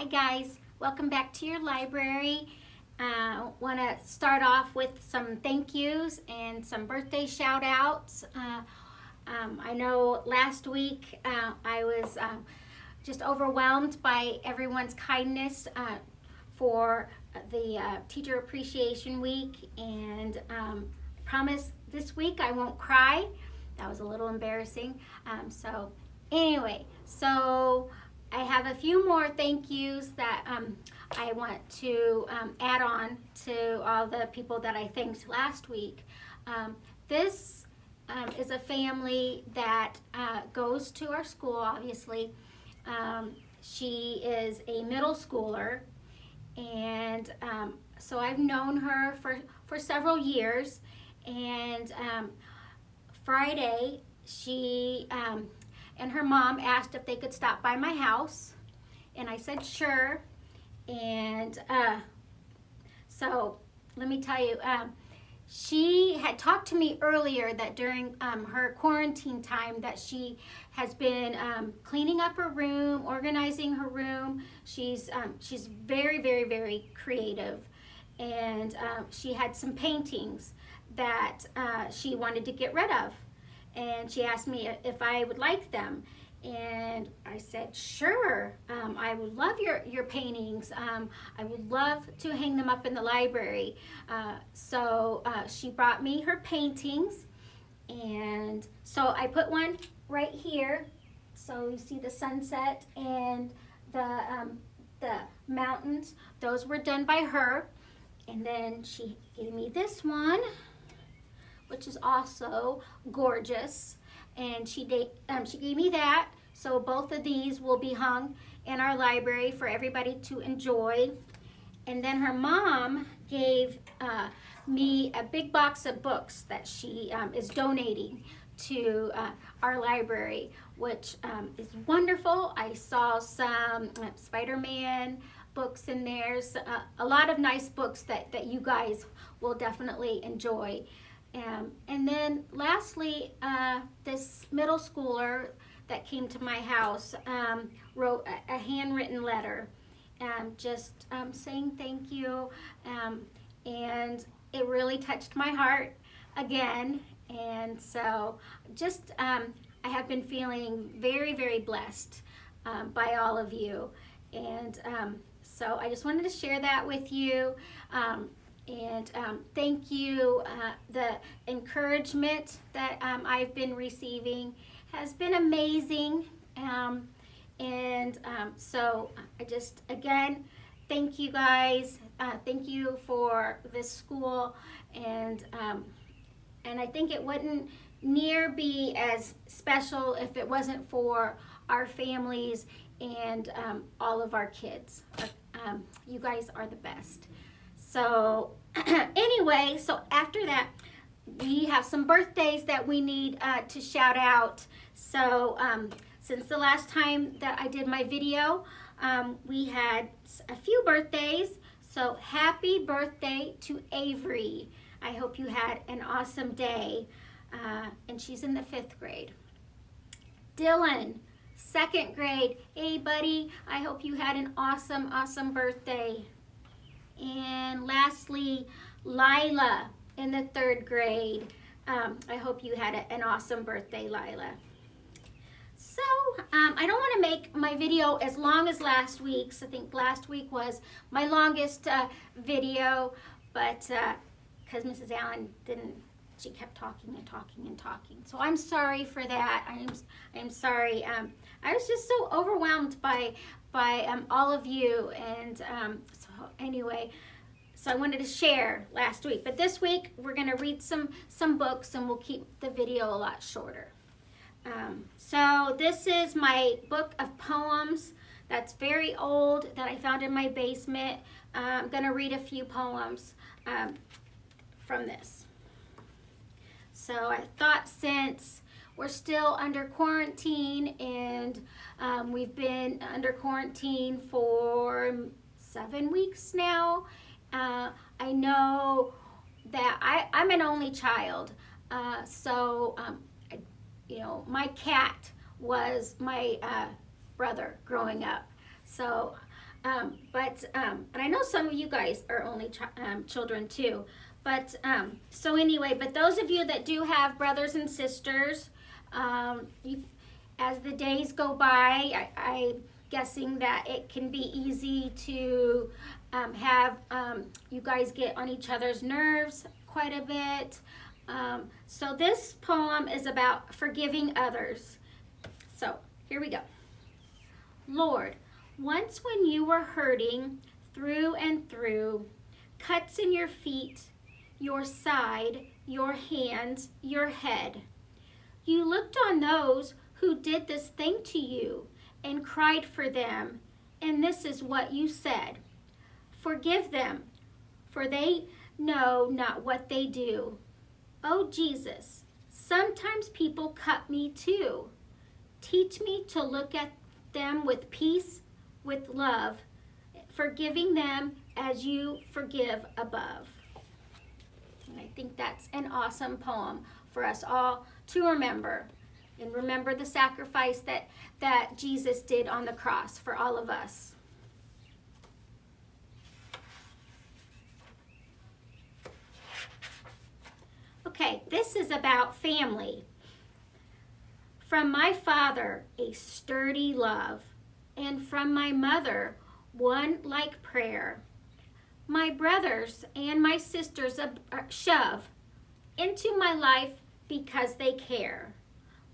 Hi guys, welcome back to your library. Want to start off with some thank yous and some birthday shout outs. I know last week I was just overwhelmed by everyone's kindness for the Teacher Appreciation Week, and I promise this week I won't cry. That was a little embarrassing. So I have a few more thank yous that I want to add on to all the people that I thanked last week. This is a family that goes to our school, obviously. She is a middle schooler, and so I've known her for several years. And Friday, she and her mom asked if they could stop by my house, and I said sure. And so let me tell you, she had talked to me earlier that during her quarantine time that she has been cleaning up her room, organizing her room. She's very, very, very creative, and she had some paintings that she wanted to get rid of. And she asked me if I would like them, and I said sure. I would love your paintings. I would love to hang them up in the library. So she brought me her paintings, and so I put one right here. So you see the sunset and the mountains. Those were done by her. And then she gave me this one, which is also gorgeous, and she gave me that. So both of these will be hung in our library for everybody to enjoy. And then her mom gave me a big box of books that she is donating to our library, which is wonderful. I saw some Spider-Man books in there, so, a lot of nice books that you guys will definitely enjoy. And then lastly, this middle schooler that came to my house wrote a handwritten letter, just saying thank you, and it really touched my heart again. And so just I have been feeling very, very blessed by all of you, and so I just wanted to share that with you. And thank you. The encouragement that I've been receiving has been amazing. So I just, again, thank you guys. Thank you for this school. And I think it wouldn't near be as special if it wasn't for our families and all of our kids. You guys are the best. So anyway, so after that, we have some birthdays that we need to shout out. So since the last time that I did my video, we had a few birthdays. So happy birthday to Avery. I hope you had an awesome day. And she's in the 5th grade. Dylan, 2nd grade. Hey buddy, I hope you had an awesome, awesome birthday. And lastly, Lila in the 3rd grade. I hope you had an awesome birthday, Lila. So I don't want to make my video as long as last week's. I think last week was my longest video, but because Mrs. Allen she kept talking and talking and talking. So I'm sorry for that. I'm sorry. I was just so overwhelmed by all of you, and so anyway, so I wanted to share last week. But this week we're going to read some books, and we'll keep the video a lot shorter. So this is my book of poems that's very old that I found in my basement. I'm going to read a few poems from this. So I thought, since we're still under quarantine, and we've been under quarantine for 7 weeks now, I know that I'm an only child, so my cat was my brother growing up. So And I know some of you guys are only children too. So anyway, but those of you that do have brothers and sisters, as the days go by, I'm guessing that it can be easy to have you guys get on each other's nerves quite a bit. So this poem is about forgiving others. So here we go. Lord, once when you were hurting through and through, cuts in your feet, your side, your hands, your head, you looked on those who did this thing to you and cried for them, and this is what you said. Forgive them, for they know not what they do. Oh, Jesus, sometimes people cut me too. Teach me to look at them with peace, with love, forgiving them as you forgive above. And I think that's an awesome poem for us all to remember. And remember the sacrifice that Jesus did on the cross for all of us. Okay, this is about family. From my father, a sturdy love, and from my mother, one like prayer. My brothers and my sisters shove into my life because they care.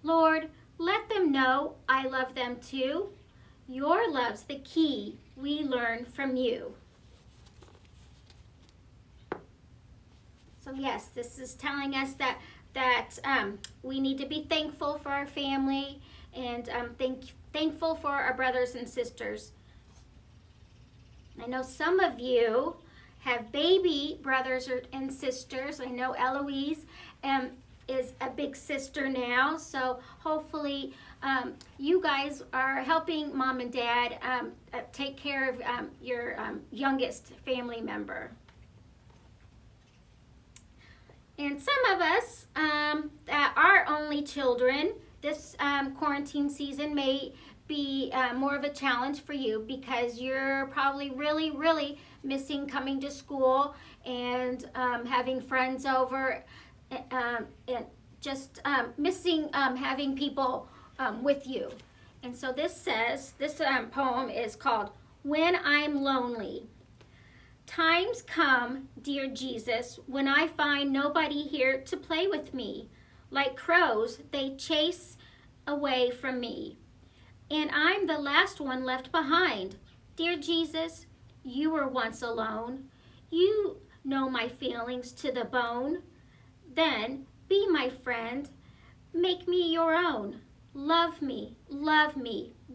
Lord, let them know I love them too. Your love's the key we learn from you. So yes, this is telling us that we need to be thankful for our family and thankful for our brothers and sisters. I know some of you have baby brothers and sisters. I know Eloise is a big sister now, so hopefully you guys are helping mom and dad take care of your youngest family member. And some of us that are only children, this quarantine season may be more of a challenge for you because you're probably really, really missing coming to school and having friends over and just missing having people with you. And so this poem is called When I'm Lonely. Times come, dear Jesus, when I find nobody here to play with me. Like crows, they chase away from me. And I'm the last one left behind. Dear Jesus, you were once alone. You know my feelings to the bone. Then be my friend. Make me your own. Love me,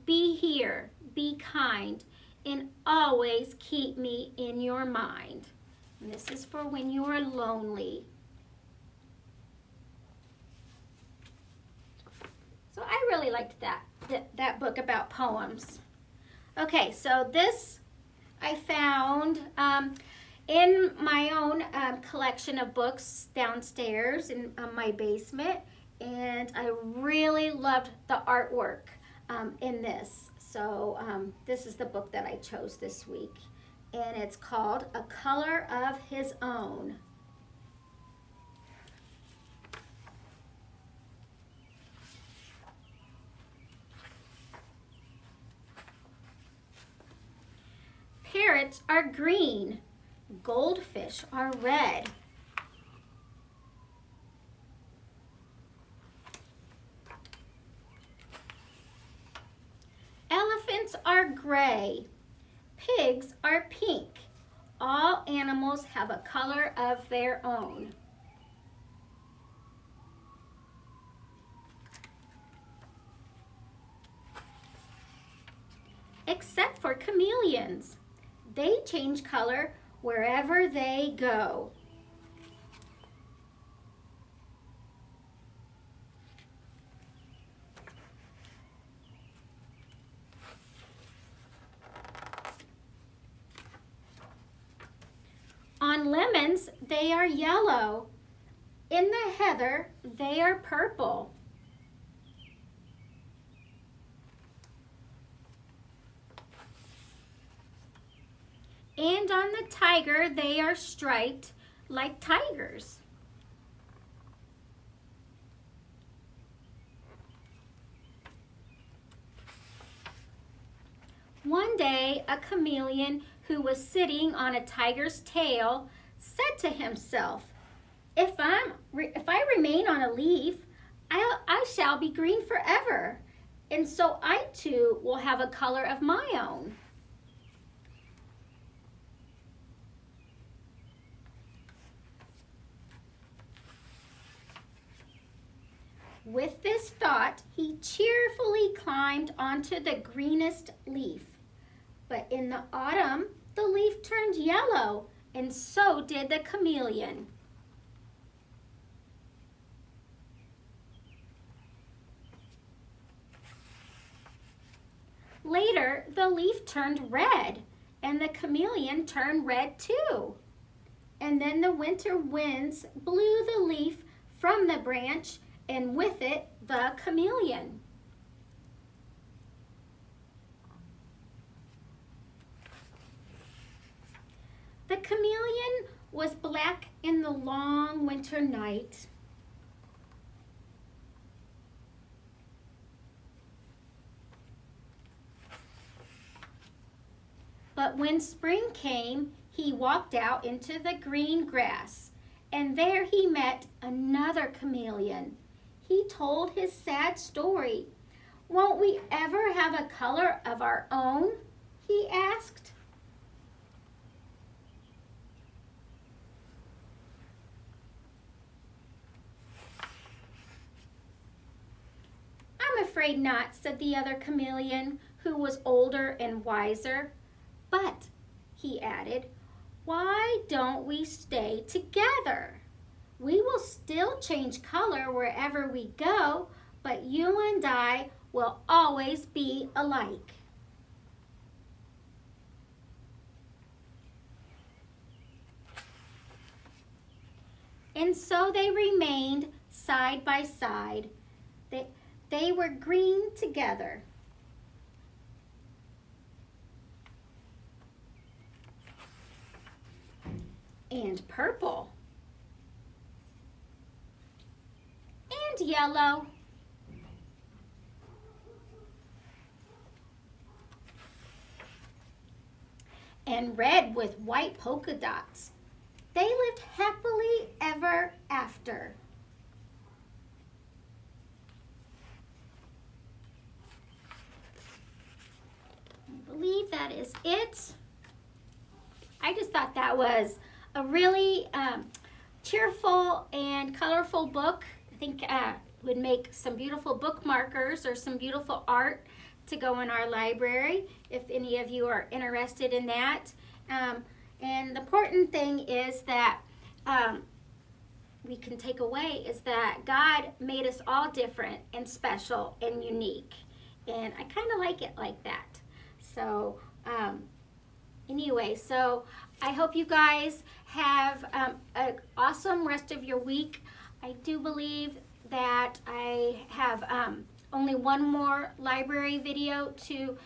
be here, be kind, and always keep me in your mind. And this is for when you are lonely. So I really liked that book about poems. Okay, so this I found in my own collection of books downstairs in my basement, and I really loved the artwork in this. So this is the book that I chose this week, and it's called A Color of His Own. Parrots are green, goldfish are red. Elephants are gray, pigs are pink. All animals have a color of their own. Except for chameleons. They change color wherever they go. On lemons, they are yellow. In the heather, they are purple. And on the tiger, they are striped like tigers. One day, a chameleon who was sitting on a tiger's tail said to himself, if I remain on a leaf, I shall be green forever, and so I too will have a color of my own. With this thought, he cheerfully climbed onto the greenest leaf. But in the autumn, the leaf turned yellow, and so did the chameleon. Later, the leaf turned red, and the chameleon turned red too. And then the winter winds blew the leaf from the branch, and with it, the chameleon. The chameleon was black in the long winter night. But when spring came, he walked out into the green grass, and there he met another chameleon. He told his sad story. "Won't we ever have a color of our own?" he asked. "I'm afraid not," said the other chameleon, who was older and wiser. "But," he added, "why don't we stay together? We will still change color wherever we go, but you and I will always be alike." And so they remained side by side. They were green together. And purple. And yellow. And red with white polka dots. They lived happily ever after. I believe that is it. I just thought that was a really cheerful and colorful book. I think would make some beautiful bookmarkers or some beautiful art to go in our library if any of you are interested in that. And the important thing is that we can take away is that God made us all different and special and unique. And I kind of like it like that. So anyway, so I hope you guys have an awesome rest of your week. I do believe that I have only one more library video to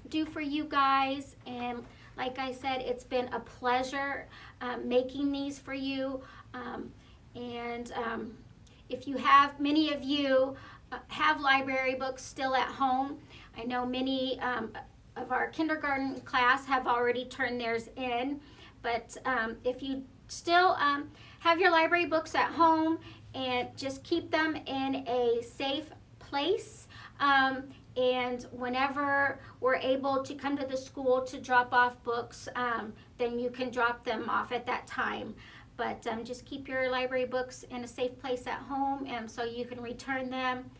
do for you guys. And like I said, it's been a pleasure making these for you. If you have, many of you have library books still at home. I know many of our kindergarten class have already turned theirs in, but if you still have your library books at home, and just keep them in a safe place, and whenever we're able to come to the school to drop off books, then you can drop them off at that time. But just keep your library books in a safe place at home, and so you can return them.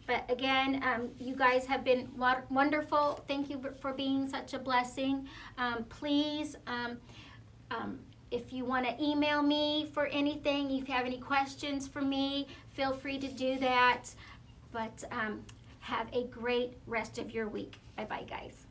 But again, you guys have been wonderful. Thank you for being such a blessing. Please, if you want to email me for anything, if you have any questions for me, feel free to do that. But have a great rest of your week. Bye-bye, guys.